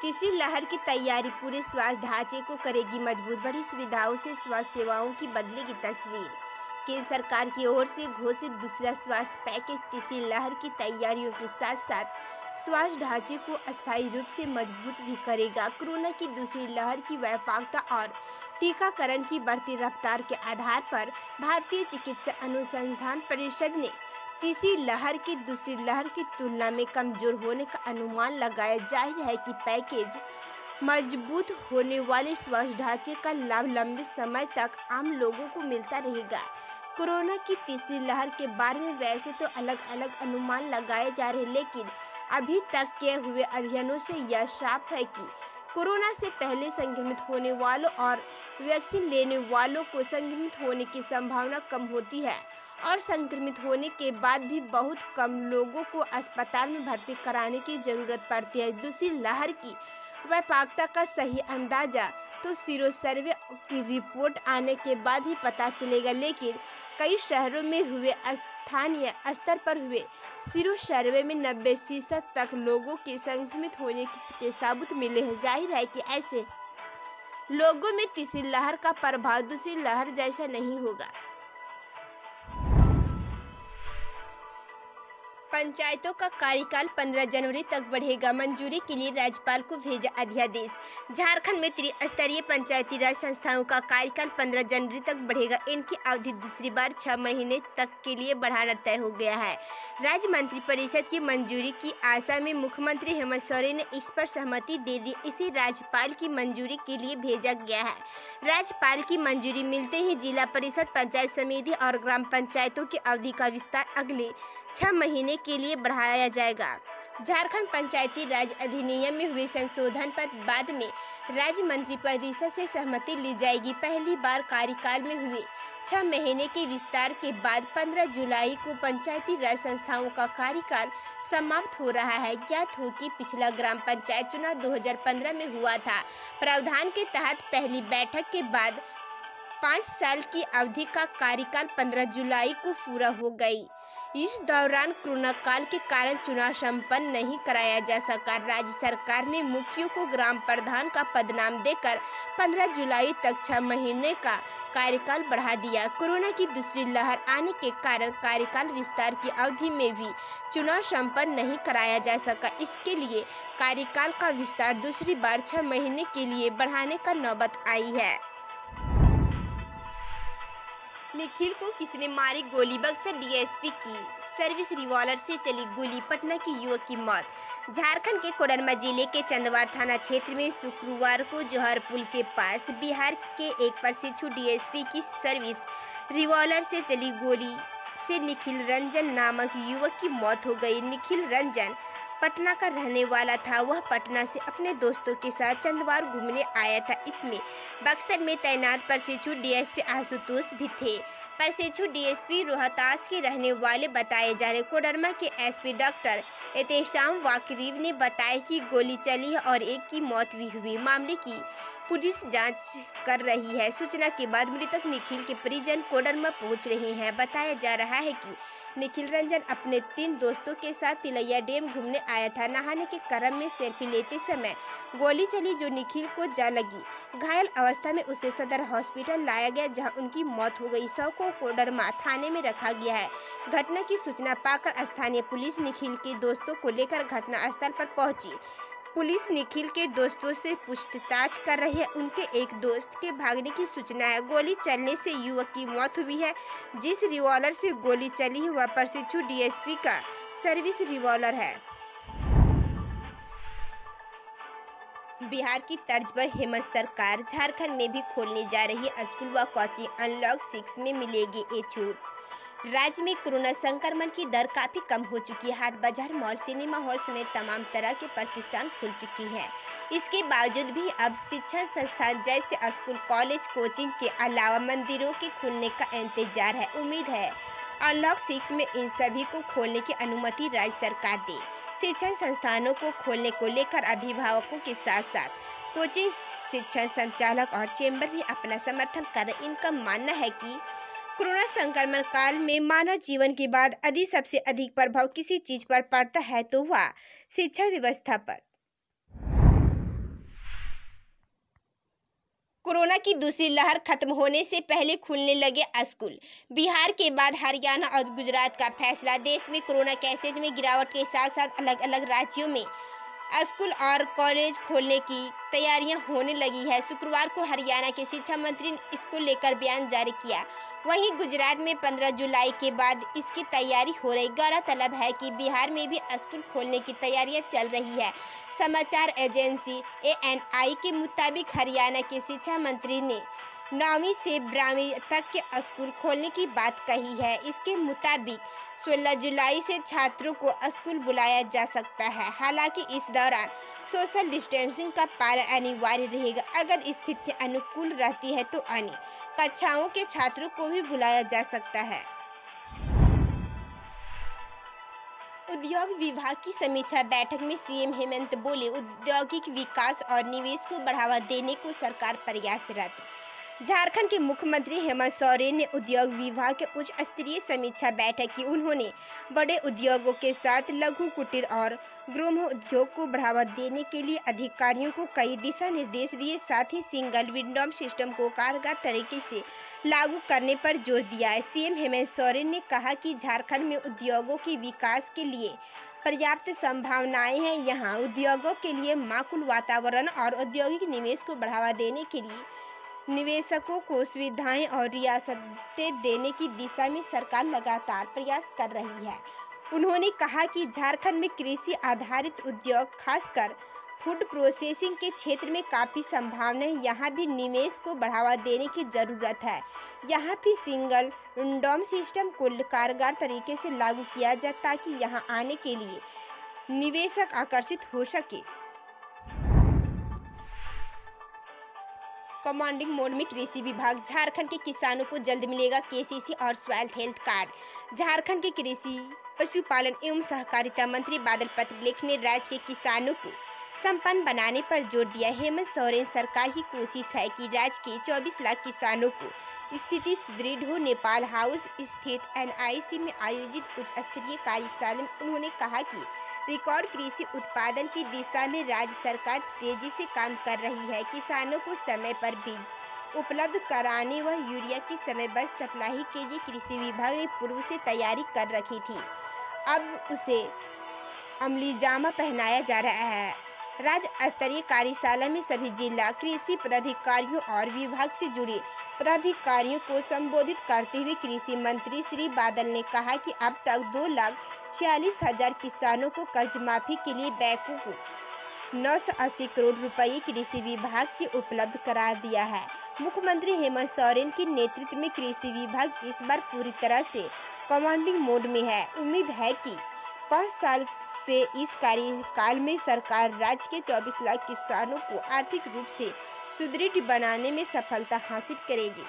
तीसरी लहर की तैयारी पूरे स्वास्थ्य ढांचे को करेगी मजबूत। बड़ी सुविधाओं से स्वास्थ्य सेवाओं की बदलेगी तस्वीर। केंद्र सरकार की ओर से घोषित दूसरा स्वास्थ्य पैकेज तीसरी लहर की तैयारियों के साथ साथ स्वास्थ्य ढांचे को अस्थायी रूप से मजबूत भी करेगा। कोरोना की दूसरी लहर की व्यापकता और टीकाकरण की बढ़ती रफ्तार के आधार पर भारतीय चिकित्सा अनुसंधान परिषद ने तीसरी लहर की दूसरी लहर की तुलना में कमजोर होने का अनुमान लगाया। जाहिर है कि पैकेज मजबूत होने वाले स्वास्थ्य ढांचे का लाभ लंबे समय तक आम लोगों को मिलता रहेगा। कोरोना की तीसरी लहर के बारे में वैसे तो अलग अलग अनुमान लगाए जा रहे हैं, लेकिन अभी तक किए हुए अध्ययनों से यह साफ है कि कोरोना से पहले संक्रमित होने वालों और वैक्सीन लेने वालों को संक्रमित होने की संभावना कम होती है और संक्रमित होने के बाद भी बहुत कम लोगों को अस्पताल में भर्ती कराने की जरूरत पड़ती है। दूसरी लहर की व्यापकता का सही अंदाजा तो सीरो सर्वे की रिपोर्ट आने के बाद ही पता चलेगा, लेकिन कई शहरों में हुए स्थानीय स्तर पर हुए सीरो सर्वे में 90% तक लोगों के संक्रमित होने के सबूत मिले हैं। जाहिर है कि ऐसे लोगों में तीसरी लहर का प्रभाव दूसरी लहर जैसा नहीं होगा। पंचायतों का कार्यकाल 15 जनवरी तक बढ़ेगा। मंजूरी के लिए राज्यपाल को भेजा अध्यादेश। झारखंड में त्रिस्तरीय पंचायती राज संस्थाओं का कार्यकाल 15 जनवरी तक बढ़ेगा। इनकी अवधि दूसरी बार 6 महीने तक के लिए बढ़ाना तय हो गया है। राज्य मंत्रिपरिषद की मंजूरी की आशा में मुख्यमंत्री हेमंत सोरेन ने इस पर सहमति दे दी। इसे राज्यपाल की मंजूरी के लिए भेजा गया है। राज्यपाल की मंजूरी मिलते ही जिला परिषद, पंचायत समिति और ग्राम पंचायतों की अवधि का विस्तार अगले 6 महीने के लिए बढ़ाया जाएगा। झारखंड पंचायती राज अधिनियम में हुए संशोधन पर बाद में राज्य मंत्रिपरिषद से सहमति ली जाएगी। पहली बार कार्यकाल में हुए 6 महीने के विस्तार के बाद 15 जुलाई को पंचायती राज संस्थाओं का कार्यकाल समाप्त हो रहा है। ज्ञात हो कि पिछला ग्राम पंचायत चुनाव 2015 में हुआ था। प्रावधान के तहत पहली बैठक के बाद 5 साल की अवधि का कार्यकाल 15 जुलाई को पूरा हो गई। इस दौरान कोरोना काल के कारण चुनाव संपन्न नहीं कराया जा सका। राज्य सरकार ने मुखियों को ग्राम प्रधान का पदनाम देकर 15 जुलाई तक 6 महीने का कार्यकाल बढ़ा दिया। कोरोना की दूसरी लहर आने के कारण कार्यकाल विस्तार की अवधि में भी चुनाव संपन्न नहीं कराया जा सका। इसके लिए कार्यकाल का विस्तार दूसरी बार 6 महीने के लिए बढ़ाने का नौबत आई है। निखिल को किसने मारी गोली? बक्सर डीएसपी की सर्विस रिवॉल्वर से चली गोली, पटना की युवक की मौत। झारखंड के कोडरमा जिले के चंदवार थाना क्षेत्र में शुक्रवार को जोहर पुल के पास बिहार के एक प्रशिक्षु डीएसपी की सर्विस रिवॉल्वर से चली गोली से निखिल रंजन नामक युवक की मौत हो गई। निखिल रंजन पटना का रहने वाला था। वह पटना से अपने दोस्तों के साथ चंदवार घूमने आया था। इसमें बक्सर में तैनात प्रशिक्षु डीएसपी आशुतोष भी थे। प्रशिक्षु डीएसपी रोहतास के रहने वाले बताए जा रहे। कोडरमा के एसपी डॉक्टर एहतेशाम वाकरीब ने बताया कि गोली चली है और एक की मौत भी हुई। मामले की पुलिस जांच कर रही है। सूचना के बाद मृतक निखिल के परिजन कोडरमा पहुंच रहे हैं। बताया जा रहा है कि निखिल रंजन अपने 3 दोस्तों के साथ तिलैया डैम घूमने आया था। नहाने के क्रम में सेल्फी लेते समय गोली चली जो निखिल को जा लगी। घायल अवस्था में उसे सदर हॉस्पिटल लाया गया, जहां उनकी मौत हो गई। शव को कोडरमा थाने में रखा गया है। घटना की सूचना पाकर स्थानीय पुलिस निखिल के दोस्तों को लेकर घटना स्थल पर पहुंची। पुलिस निखिल के दोस्तों से पूछताछ कर रही है। उनके एक दोस्त के भागने की सूचना है। गोली चलने से युवक की मौत हुई है। जिस रिवॉल्वर से गोली चली है वह प्रशिक्षु डीएसपी का सर्विस रिवॉल्वर है। बिहार की तर्ज पर हेमंत सरकार झारखंड में भी खोलने जा रही स्कूल व कोचिंग। अनलॉक 6 में मिलेगी ये छूट। राज्य में कोरोना संक्रमण की दर काफी कम हो चुकी है। हाट बाजार, मॉल, सिनेमा हॉल समेत तमाम तरह के प्रतिष्ठान खुल चुकी हैं। इसके बावजूद भी अब शिक्षण संस्थान जैसे स्कूल, कॉलेज, कोचिंग के अलावा मंदिरों के खुलने का इंतजार है। उम्मीद है अनलॉक 6 में इन सभी को खोलने की अनुमति राज्य सरकार दे। शिक्षण संस्थानों को खोलने को लेकर अभिभावकों के साथ साथ कोचिंग शिक्षण संचालक और चैम्बर भी अपना समर्थन कर रहे। इनका मानना है कि कोरोना संक्रमण काल में मानव जीवन के बाद यदि सबसे अधिक प्रभाव किसी चीज पर पड़ता है तो वह शिक्षा व्यवस्था पर। कोरोना की दूसरी लहर खत्म होने से पहले खुलने लगे स्कूल। बिहार के बाद हरियाणा और गुजरात का फैसला। देश में कोरोना केसेज में गिरावट के साथ साथ अलग अलग राज्यों में स्कूल और कॉलेज खोलने की तैयारियां होने लगी है। शुक्रवार को हरियाणा के शिक्षा मंत्री ने इसको लेकर बयान जारी किया। वहीं गुजरात में 15 जुलाई के बाद इसकी तैयारी हो रही। गौरतलब है कि बिहार में भी स्कूल खोलने की तैयारियां चल रही है। समाचार एजेंसी ANI के मुताबिक हरियाणा के शिक्षा मंत्री ने 9वीं से 12वीं तक के स्कूल खोलने की बात कही है। इसके मुताबिक 16 जुलाई से छात्रों को स्कूल बुलाया जा सकता है। हालांकि इस दौरान सोशल डिस्टेंसिंग का पालन अनिवार्य रहेगा। अगर स्थिति अनुकूल रहती है तो अन्य कक्षाओं के छात्रों को भी बुलाया जा सकता है। उद्योग विभाग की समीक्षा बैठक में सीएम हेमंत बोले, औद्योगिक विकास और निवेश को बढ़ावा देने को सरकार प्रयासरत। झारखंड के मुख्यमंत्री हेमंत सोरेन ने उद्योग विभाग के उच्च स्तरीय समीक्षा बैठक की। उन्होंने बड़े उद्योगों के साथ लघु कुटीर और गृह उद्योग को बढ़ावा देने के लिए अधिकारियों को कई दिशा निर्देश दिए। साथ ही सिंगल विंडो सिस्टम को कारगर तरीके से लागू करने पर जोर दिया है। सीएम हेमंत सोरेन ने कहा कि झारखंड में उद्योगों के विकास के लिए पर्याप्त संभावनाएं हैं। यहाँ उद्योगों के लिए माकूल वातावरण और औद्योगिक निवेश को बढ़ावा देने के लिए निवेशकों को सुविधाएं और रियासतें देने की दिशा में सरकार लगातार प्रयास कर रही है। उन्होंने कहा कि झारखंड में कृषि आधारित उद्योग, खासकर फूड प्रोसेसिंग के क्षेत्र में काफ़ी संभावना है। यहाँ भी निवेश को बढ़ावा देने की ज़रूरत है। यहाँ भी सिंगल विंडो सिस्टम को कारगर तरीके से लागू किया जाए ताकि यहाँ आने के लिए निवेशक आकर्षित हो सके। कमांडिंग मोड में कृषि विभाग। झारखंड के किसानों को जल्द मिलेगा KCC और सॉइल हेल्थ कार्ड। झारखंड के कृषि, पशुपालन एवं सहकारिता मंत्री बादल पत्रलेख ने राज्य के किसानों को संपन्न बनाने पर जोर दिया। हेमंत सोरेन सरकार की कोशिश है कि राज्य के 24 लाख किसानों को स्थिति सुदृढ़ हो। नेपाल हाउस स्थित NIC में आयोजित उच्च स्तरीय कार्यशाला में उन्होंने कहा कि रिकॉर्ड कृषि उत्पादन की दिशा में राज्य सरकार तेजी से काम कर रही है। किसानों को समय पर बीज उपलब्ध कराने व यूरिया की समयबद्ध सप्लाई के लिए कृषि विभाग ने पूर्व से तैयारी कर रखी थी। अब उसे अमलीजामा पहनाया जा रहा है। राज्य स्तरीय कार्यशाला में सभी जिला कृषि पदाधिकारियों और विभाग से जुड़े पदाधिकारियों को संबोधित करते हुए कृषि मंत्री श्री बादल ने कहा कि अब तक 2,46,000 किसानों को कर्ज माफी के लिए बैंकों को 980 करोड़ रुपए कृषि विभाग के उपलब्ध करा दिया है। मुख्यमंत्री हेमंत सोरेन के नेतृत्व में कृषि विभाग इस बार पूरी तरह से कमांडिंग मोड में है। उम्मीद है कि 5 साल से इस कार्यकाल में सरकार राज्य के 24 लाख किसानों को आर्थिक रूप से सुदृढ़ बनाने में सफलता हासिल करेगी।